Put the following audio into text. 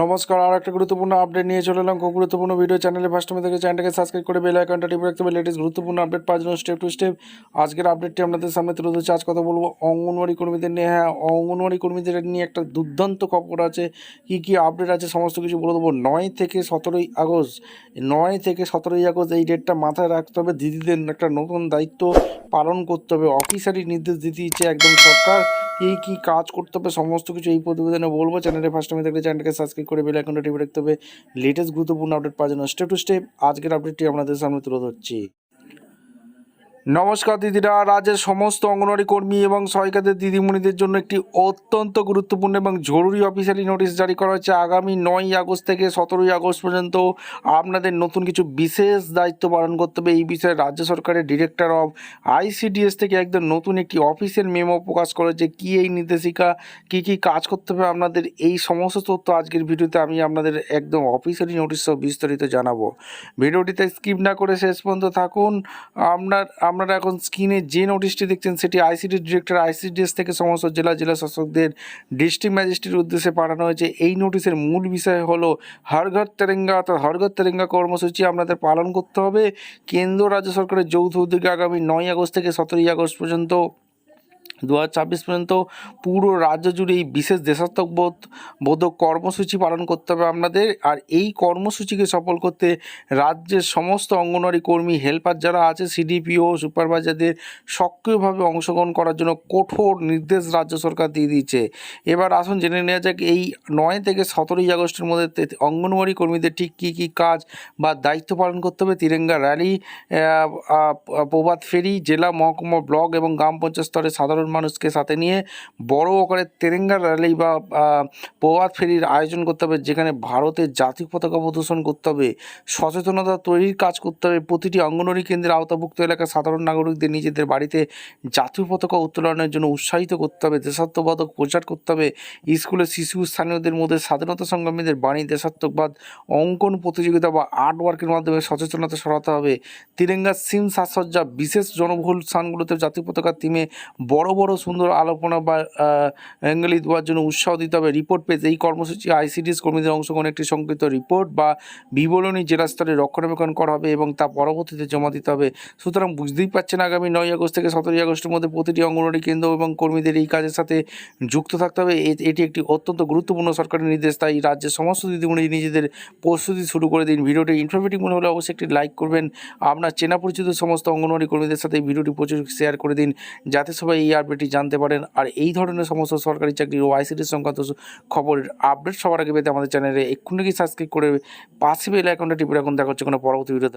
নমস্কার, আর একটা গুরুত্বপূর্ণ আপডেট নিয়ে চলে এলাম। খুব গুরুত্বপূর্ণ ভিডিও। চ্যানেলে ফার্স্ট টাইম থেকে চ্যানেলটাকে সাবস্ক্রাইব করে বেল আইকনটা টিপে রাখতে হবে লেটেস্ট গুরুত্বপূর্ণ আপডেট পাওয়ার জন্য স্টেপ টু স্টেপ। আজকের আপডেটটি আপনাদের সামনে তুলে ধরছি। আজ কথা বলবো অঙ্গনওয়াড়ি কর্মীদের নিয়ে। হ্যাঁ, অঙ্গনওয়াড়ি কর্মীদের নিয়ে একটা দুর্দান্ত খবর আছে। কী আপডেট আছে সমস্ত কিছু বলে দেবো। 9 থেকে 17ই আগস্ট, 9 থেকে 17ই আগস্ট এই ডেটটা মাথায় রাখতে হবে। দিদিদের একটা নতুন দায়িত্ব পালন করতে হবে। অফিসারি নির্দেশ দিতে দিচ্ছে একদম সরকার। কী কাজ করতে হবে সমস্ত কিছু এই প্রতিবেদনে বলবো। চ্যানেলে ফার্স্ট টাইমে থাকলে চ্যানেলকে সাবস্ক্রাইব করে বেল আইকনটা টিপে রাখতে হবে লেটেস্ট গুরুত্বপূর্ণ আপডেট পাওয়ার জন্য। স্টেপ টু স্টেপ আজকের আপডেটটি আপনাদের সামনে তুলে ধরছি। নমস্কার দিদিরা, রাজ্যের সমস্ত অঙ্গনওয়াড়ি কর্মী এবং সহায়িকাদের দিদিমণিদের জন্য একটি অত্যন্ত গুরুত্বপূর্ণ এবং জরুরি অফিসিয়ালি নোটিশ জারি করা হচ্ছে। আগামী 9ই আগস্ট থেকে 17ই আগস্ট পর্যন্ত আপনাদের নতুন কিছু বিশেষ দায়িত্ব পালন করতে হবে। এই বিষয়ে রাজ্য সরকারের ডিরেক্টর অফ ICDS থেকে একদম নতুন একটি অফিসিয়াল মেমো প্রকাশ করেছে। কি এই নির্দেশিকা, কি কাজ করতে হবে আপনাদের, এই সমস্ত তথ্য আজকের ভিডিওতে আমি আপনাদের একদম অফিসিয়ালি নোটিশ সহ বিস্তারিত জানাবো। ভিডিওটিতে স্কিপ না করে শেষ পর্যন্ত থাকুন। আপনারা এখন স্ক্রিনে যে নোটিশটি দেখছেন সেটি ICDS ডিরেক্টর ICDS থেকে সমস্ত জেলা শাসকদের ডিস্ট্রিক্ট ম্যাজিস্ট্রেটের উদ্দেশ্যে পাঠানো হয়েছে। এই নোটিশের মূল বিষয় হলো হর ঘর তেরেঙ্গা, অর্থাৎ হর ঘর তেরেঙ্গা কর্মসূচি আপনাদের পালন করতে হবে। কেন্দ্র রাজ্য সরকারের যৌথ উদ্যোগে আগামী 9ই আগস্ট থেকে 17ই আগস্ট পর্যন্ত 2024 পর্যন্ত পুরো রাজ্য জুড়ে এই বিশেষ দেশাত্মবোধক কর্মসূচি পালন করতে হবে আপনাদের। আর এই কর্মসূচিকে সফল করতে রাজ্যের সমস্ত অঙ্গনওয়াড়ি কর্মী হেল্পার যারা আছে, CDPO সুপারভাইজারদের সক্রিয়ভাবে অংশগ্রহণ করার জন্য কঠোর নির্দেশ রাজ্য সরকার দিয়ে দিয়েছে। এবার আসুন জেনে নেওয়া যাক এই 9 থেকে 17ই আগস্টের মধ্যে অঙ্গনওয়াড়ি কর্মীদের ঠিক কী কাজ বা দায়িত্ব পালন করতে হবে। তিরঙ্গা র্যালি, প্রভাত ফেরি, জেলা মহকুমা ব্লক এবং গ্রাম পঞ্চায়েত স্তরে সাধারণ মানুষকে সাথে নিয়ে বড় আকারে তেরেঙ্গা র্যালি বা প্রভাত ফেরির আয়োজন করতে হবে, যেখানে ভারতের জাতীয় পতাকা প্রদর্শন করতে হবে। সচেতনতা তৈরির কাজ করতে হবে। প্রতিটি অঙ্গনওয়াড়ি কেন্দ্রের আওতাভুক্ত এলাকার সাধারণ নাগরিকদের নিজেদের বাড়িতে জাতীয় পতাকা উত্তোলনের জন্য উৎসাহিত করতে হবে। দেশাত্মবাদক প্রচার করতে হবে। স্কুলে শিশু স্থানীয়দের মধ্যে স্বাধীনতা সংগ্রামীদের বাণী, দেশাত্মবাদ, অঙ্কন প্রতিযোগিতা বা আর্ট ওয়ার্কের মাধ্যমে সচেতনতা ছড়াতে হবে। তিরঙ্গা সিন সাজসজ্জা, বিশেষ জনবহুল স্থানগুলোতে জাতীয় পতাকার থিমে বড় সুন্দর আলোচনা বা অ্যাঙ্গেলি দেওয়ার জন্য উৎসাহ দিতে হবে। রিপোর্ট পেজ, এই কর্মসূচি ICDS কর্মীদের অংশগ্রহণ একটি সংক্ষিপ্ত রিপোর্ট বা বিবরণী জেলা স্তরে রক্ষণাবেক্ষণ করা হবে এবং তা পরবর্তীতে জমা দিতে হবে। সুতরাং বুঝতেই পারছেন, আগামী 9ই আগস্ট থেকে 17ই আগস্টের মধ্যে প্রতিটি অঙ্গনওয়াড়ি কেন্দ্র এবং কর্মীদের এই কাজের সাথে যুক্ত থাকতে হবে। এটি একটি অত্যন্ত গুরুত্বপূর্ণ সরকারি নির্দেশ, তাই রাজ্যের সমস্ত দিদিমণি নিজেদের প্রস্তুতি শুরু করে দিন। ভিডিওটি ইনফরমেটিভ মনে হলে অবশ্যই একটি লাইক করবেন। আপনার চেনা পরিচিত সমস্ত অঙ্গনওয়াড়ি কর্মীদের সাথে এই ভিডিওটি প্রচুর শেয়ার করে দিন, যাতে সবাই এই আপডেটটি জানতে পারেন। আর এই ধরনের সমস্ত সরকারি চাকরি ও ICDS সংক্রান্ত খবরের আপডেট সবার আগে পেতে আমাদের চ্যানেলে এক্ষুনি সাবস্ক্রাইব করে পাশে বেল আইকনটা টিপে রাখুন। দেখা হচ্ছে কোনো পরবর্তী ভিডিওতে।